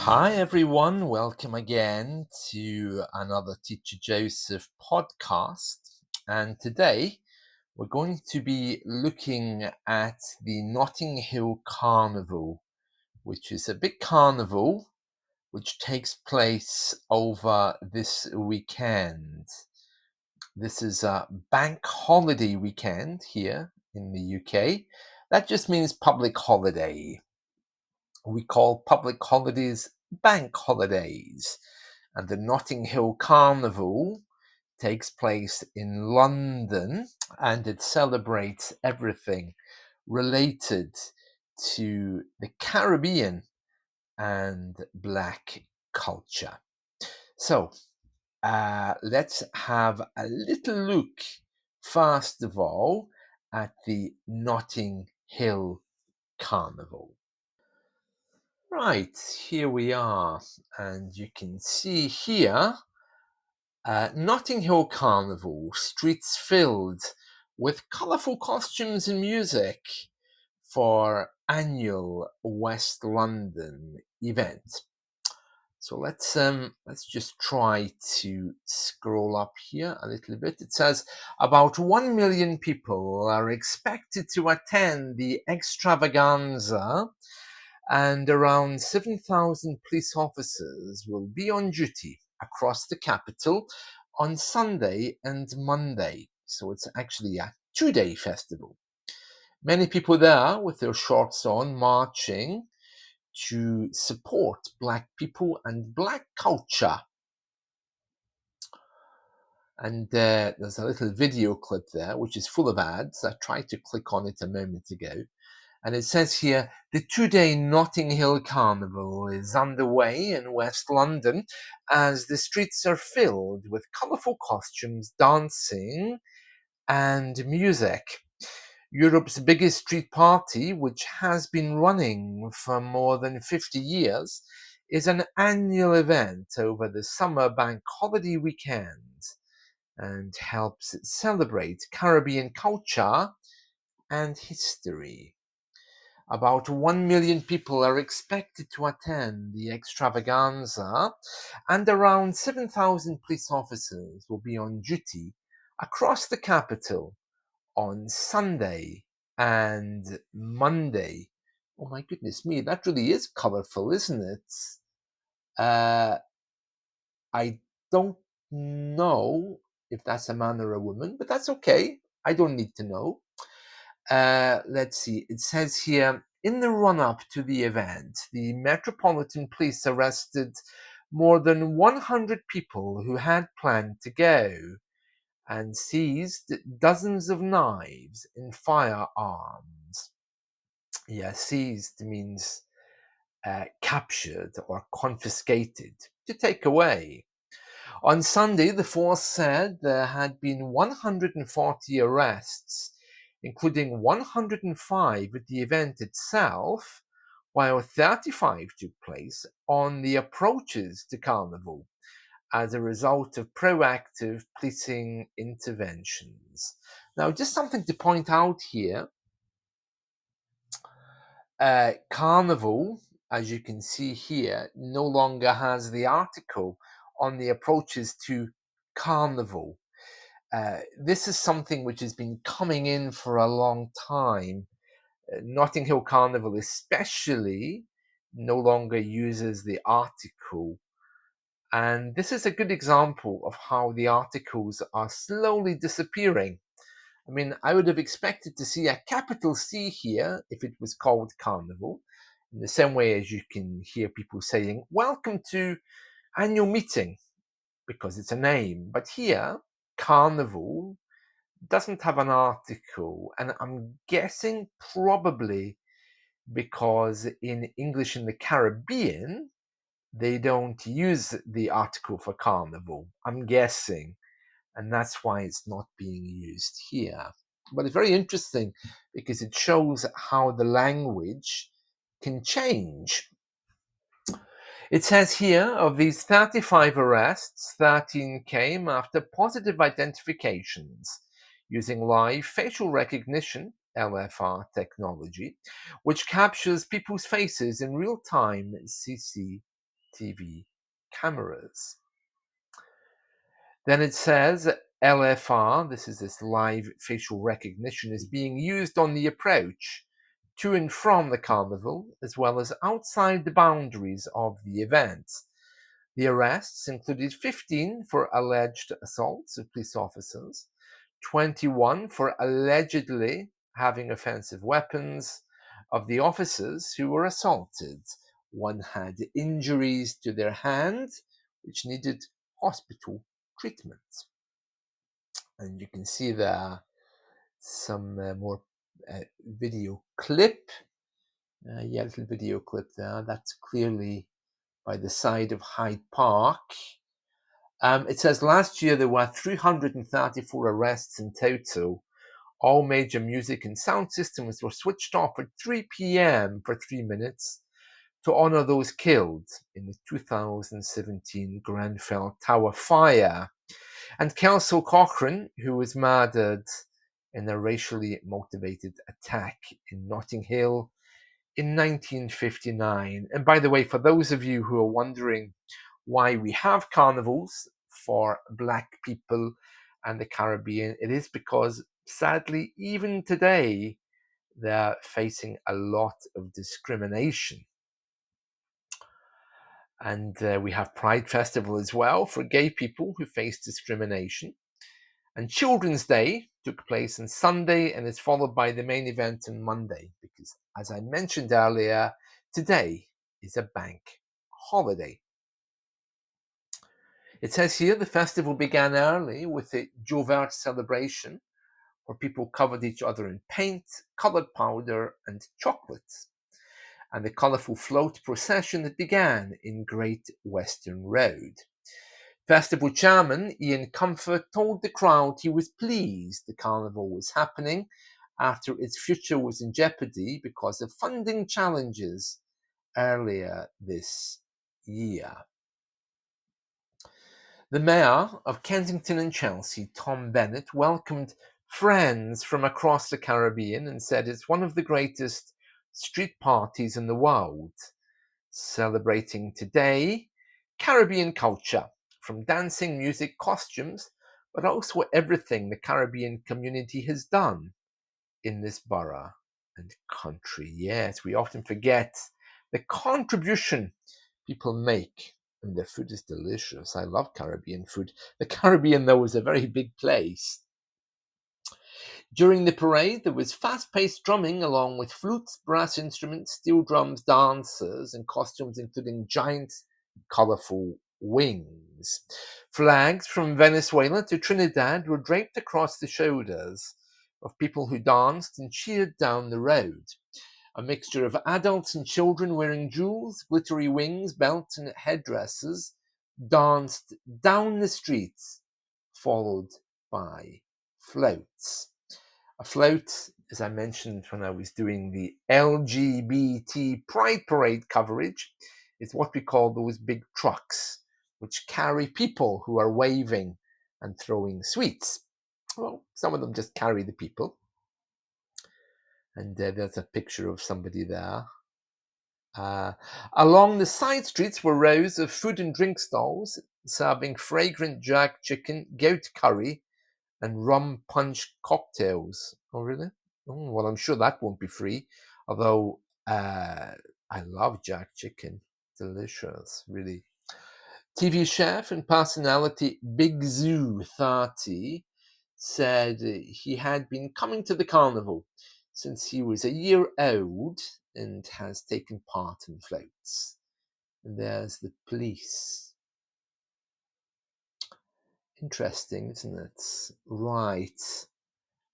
Hi everyone, welcome again to another Teacher Joseph podcast. And today we're going to be looking at the Notting Hill Carnival, which is a big carnival which takes place over this weekend. This is a bank holiday weekend here in the UK. That just means public holiday. We call public holidays bank holidays. And the Notting Hill Carnival takes place in London and it celebrates everything related to the Caribbean and Black culture. So let's have a little look, first of all, at the Notting Hill Carnival. Right, here we are, and you can see here Notting Hill Carnival, streets filled with colourful costumes and music for annual West London event. So let's just try to scroll up here a little bit. It says about 1 million people are expected to attend the extravaganza, and around 7,000 police officers will be on duty across the capital on Sunday and Monday. So it's actually a 2-day festival. Many people there with their shorts on marching to support Black people and Black culture. And there's a little video clip there which is full of ads. I tried to click on it a moment ago. And it says here, the 2-day Notting Hill Carnival is underway in West London as the streets are filled with colourful costumes, dancing and music. Europe's biggest street party, which has been running for more than 50 years, is an annual event over the summer bank holiday weekend and helps celebrate Caribbean culture and history. About 1 million people are expected to attend the extravaganza, and around 7,000 police officers will be on duty across the capital on Sunday and Monday. Oh my goodness me, that really is colourful, isn't it? I don't know if that's a man or a woman, but that's okay. I don't need to know. Let's see. It says here, in the run-up to the event, the Metropolitan Police arrested more than 100 people who had planned to go and seized dozens of knives and firearms. Yeah, seized means captured or confiscated, to take away. On Sunday, the force said there had been 140 arrests, including 105 at the event itself, while 35 took place on the approaches to Carnival as a result of proactive policing interventions. Now, just something to point out here, Carnival, as you can see here, no longer has the article on the approaches to Carnival. This is something which has been coming in for a long time. Notting Hill Carnival especially no longer uses the article. And this is a good example of how the articles are slowly disappearing. I mean, I would have expected to see a capital C here if it was called Carnival, in the same way as you can hear people saying, welcome to annual meeting, because it's a name. But here, Carnival doesn't have an article, and I'm guessing probably because in English in the Caribbean, they don't use the article for Carnival. I'm guessing. And that's why it's not being used here. But it's very interesting because it shows how the language can change. It says here, of these 35 arrests, 13 came after positive identifications using live facial recognition, LFR technology, which captures people's faces in real time CCTV. TV cameras. Then it says LFR, this live facial recognition, is being used on the approach to and from the carnival, as well as outside the boundaries of the event. The arrests included 15 for alleged assaults of police officers, 21 for allegedly having offensive weapons. Of the officers who were assaulted, one had injuries to their hand, which needed hospital treatment. And you can see there some more video clip. Little video clip there. That's clearly by the side of Hyde Park. It says last year there were 334 arrests in total. All major music and sound systems were switched off at 3 p.m. for 3 minutes to honor those killed in the 2017 Grenfell Tower fire. And Kelsey Cochran, who was murdered in a racially motivated attack in Notting Hill in 1959. And by the way, for those of you who are wondering why we have carnivals for Black people and the Caribbean, it is because, sadly, even today, they're facing a lot of discrimination. And we have Pride Festival as well for gay people who face discrimination. And Children's Day took place on Sunday and is followed by the main event on Monday, because, as I mentioned earlier, today is a bank holiday. It says here the festival began early with a Jovert celebration, where people covered each other in paint, colored powder, and chocolates, and the colourful float procession that began in Great Western Road. Festival chairman Ian Comfort told the crowd he was pleased the carnival was happening after its future was in jeopardy because of funding challenges earlier this year. The mayor of Kensington and Chelsea, Tom Bennett, welcomed friends from across the Caribbean and said it's one of the greatest street parties in the world, celebrating today Caribbean culture, from dancing, music, costumes, but also everything the Caribbean community has done in this borough and country. Yes, we often forget the contribution people make, and their food is delicious. I love Caribbean food. The Caribbean, though, is a very big place. During the parade, there was fast-paced drumming along with flutes, brass instruments, steel drums, dancers, and costumes including giant, colorful wings. Flags from Venezuela to Trinidad were draped across the shoulders of people who danced and cheered down the road. A mixture of adults and children wearing jewels, glittery wings, belts, and headdresses danced down the streets, followed by floats. A float, as I mentioned when I was doing the LGBT Pride Parade coverage, is what we call those big trucks, which carry people who are waving and throwing sweets. Well, some of them just carry the people. And there's a picture of somebody there. Along the side streets were rows of food and drink stalls serving fragrant jerk chicken, goat curry, and rum punch cocktails. Oh, really? Oh, well, I'm sure that won't be free. Although I love jerk chicken. Delicious, really. TV chef and personality Big Zoo 30 said he had been coming to the carnival since he was a year old and has taken part in floats. And there's the police. Interesting, isn't it? Right.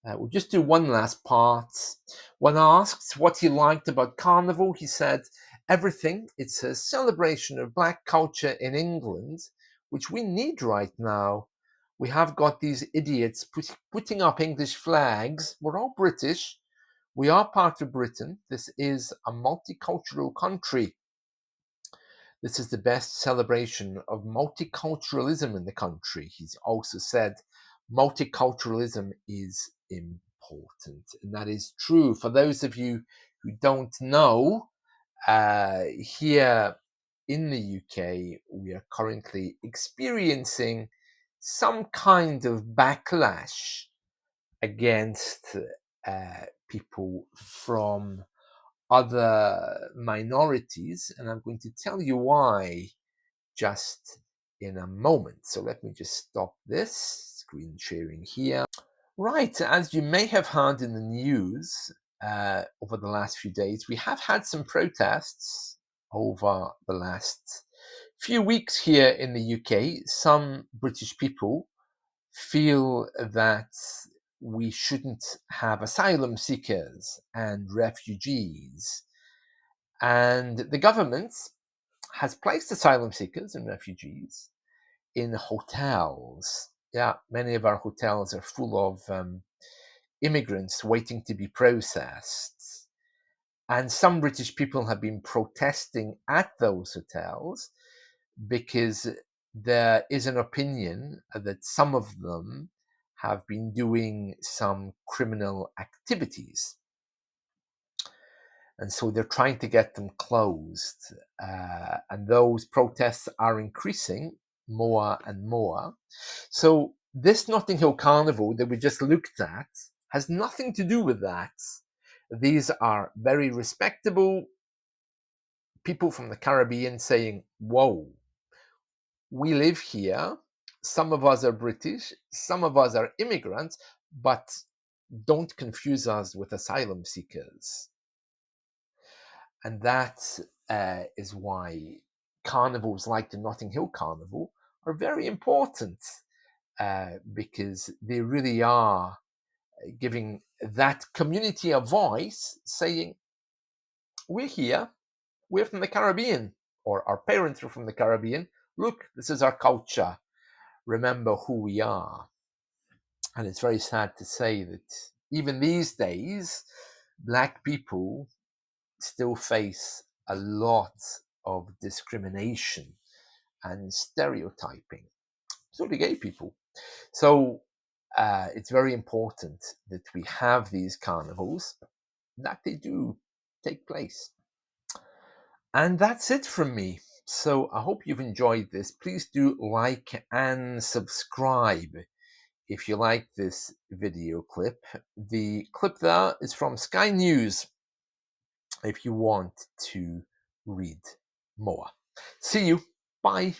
We'll just do one last part. When asked what he liked about Carnival, he said, everything. It's a celebration of Black culture in England, which we need right now. We have got these idiots putting up English flags. We're all British. We are part of Britain. This is a multicultural country. This is the best celebration of multiculturalism in the country. He's also said multiculturalism is important. And that is true. For those of you who don't know, here in the UK, we are currently experiencing some kind of backlash against people from other minorities, and I'm going to tell you why just in a moment. So let me just stop this screen sharing here. Right, as you may have heard in the news over the last few days, we have had some protests over the last few weeks here in the UK. Some British people feel that we shouldn't have asylum seekers and refugees. And the government has placed asylum seekers and refugees in hotels. Yeah, many of our hotels are full of immigrants waiting to be processed. And some British people have been protesting at those hotels because there is an opinion that some of them have been doing some criminal activities. And so they're trying to get them closed. And those protests are increasing more and more. So this Notting Hill Carnival that we just looked at has nothing to do with that. These are very respectable people from the Caribbean saying, whoa, we live here. Some of us are British, some of us are immigrants, but don't confuse us with asylum seekers. And that is why carnivals like the Notting Hill Carnival are very important because they really are giving that community a voice, saying, we're here, we're from the Caribbean, or our parents were from the Caribbean. Look, this is our culture. Remember who we are. And it's very sad to say that even these days, Black people still face a lot of discrimination and stereotyping. So do gay people. So it's very important that we have these carnivals, that they do take place. And that's it from me. So I hope you've enjoyed this. Please do like and subscribe if you like this video clip. The clip there is from Sky News if you want to read more. See you. Bye.